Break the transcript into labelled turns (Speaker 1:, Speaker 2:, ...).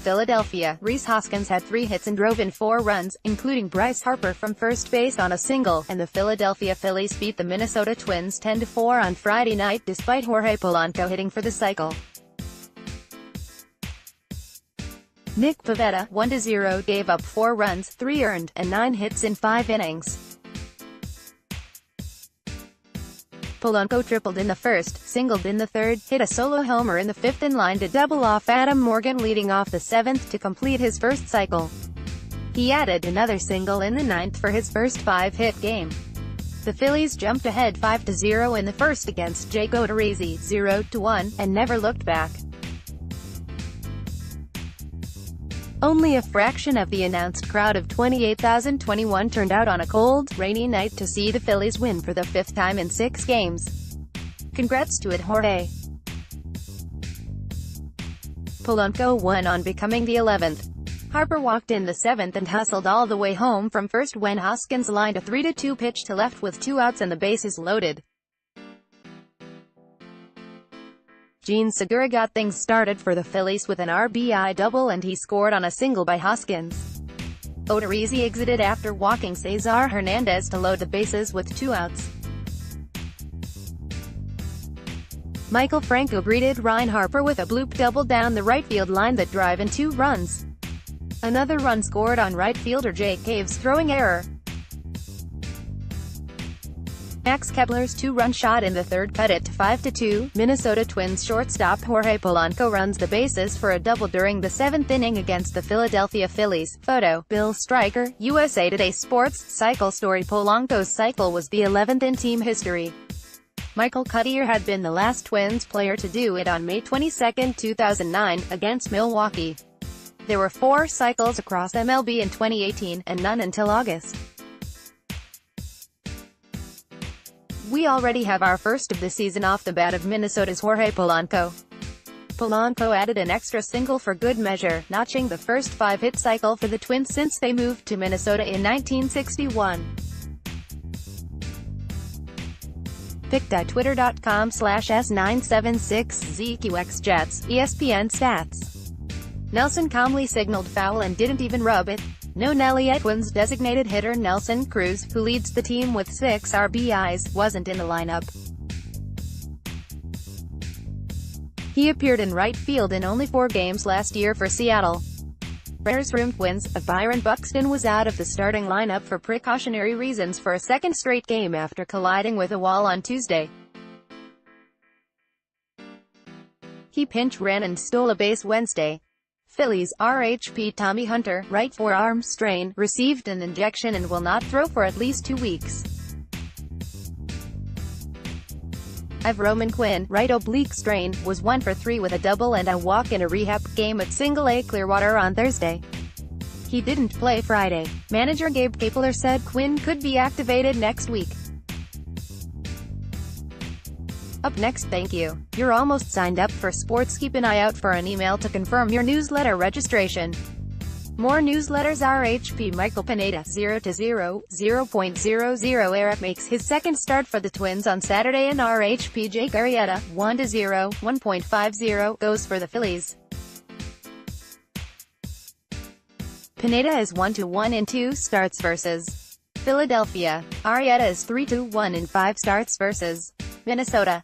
Speaker 1: Philadelphia, Rhys Hoskins had 3 hits and drove in 4 runs, including Bryce Harper from first base on a single, and the Philadelphia Phillies beat the Minnesota Twins 10-4 on Friday night despite Jorge Polanco hitting for the cycle. Nick Pivetta, 1-0, gave up 4 runs, 3 earned, and 9 hits in 5 innings. Polanco tripled in the first, singled in the third, hit a solo homer in the fifth and lined a double off Adam Morgan leading off the seventh to complete his first cycle. He added another single in the ninth for his first 5-hit game. The Phillies jumped ahead 5-0 in the first against Jake Odorizzi, 0-1, and never looked back. Only a fraction of the announced crowd of 28,021 turned out on a cold, rainy night to see the Phillies win for the 5th time in 6 games. Congrats to it, Jorge. Polanco won on becoming the 11th. Harper walked in the 7th and hustled all the way home from first when Hoskins lined a 3-2 pitch to left with 2 outs and the bases loaded. Jean Segura got things started for the Phillies with an RBI double and he scored on a single by Hoskins. Odorizzi exited after walking Cesar Hernandez to load the bases with 2 outs. Michael Franco greeted Rhys Harper with a bloop double down the right field line that drive in 2 runs. Another run scored on right fielder Jake Cave's throwing error. Max Kepler's 2-run shot in the third cut it to 5-2. Minnesota Twins shortstop Jorge Polanco runs the bases for a double during the 7th inning against the Philadelphia Phillies. Photo, Bill Stryker, USA Today Sports. Cycle story: Polanco's cycle was the 11th in team history. Michael Cuddyer had been the last Twins player to do it on May 22, 2009, against Milwaukee. There were 4 cycles across MLB in 2018, and none until August. We already have our first of the season off the bat of Minnesota's Jorge Polanco. Polanco added an extra single for good measure, notching the first 5-hit cycle for the Twins since they moved to Minnesota in 1961. Pic.twitter.com/S976ZQXJets, ESPN Stats. Nelson calmly signaled foul and didn't even rub it. No Nelly. Twins designated hitter Nelson Cruz, who leads the team with 6 RBIs, wasn't in the lineup. He appeared in right field in only 4 games last year for Seattle. Rares room Twins of Byron Buxton was out of the starting lineup for precautionary reasons for a 2nd straight game after colliding with a wall on Tuesday. He pinch ran and stole a base Wednesday. Phillies RHP Tommy Hunter, right forearm strain, received an injection and will not throw for at least 2 weeks. Roman Quinn, right oblique strain, was 1 for 3 with a double and a walk in a rehab game at Single-A Clearwater on Thursday. He didn't play Friday. Manager Gabe Kapler said Quinn could be activated next week. Up next, thank you. You're almost signed up for sports. Keep an eye out for an email to confirm your newsletter registration. More newsletters. RHP Michael Pivetta, 0-0, 0.00. Eric makes his 2nd start for the Twins on Saturday, and RHP Jake Arrieta, 1-0, 1.50, goes for the Phillies. Pivetta is 1-1 in 2 starts versus Philadelphia. Arrieta is 3-1 in 5 starts versus Minnesota.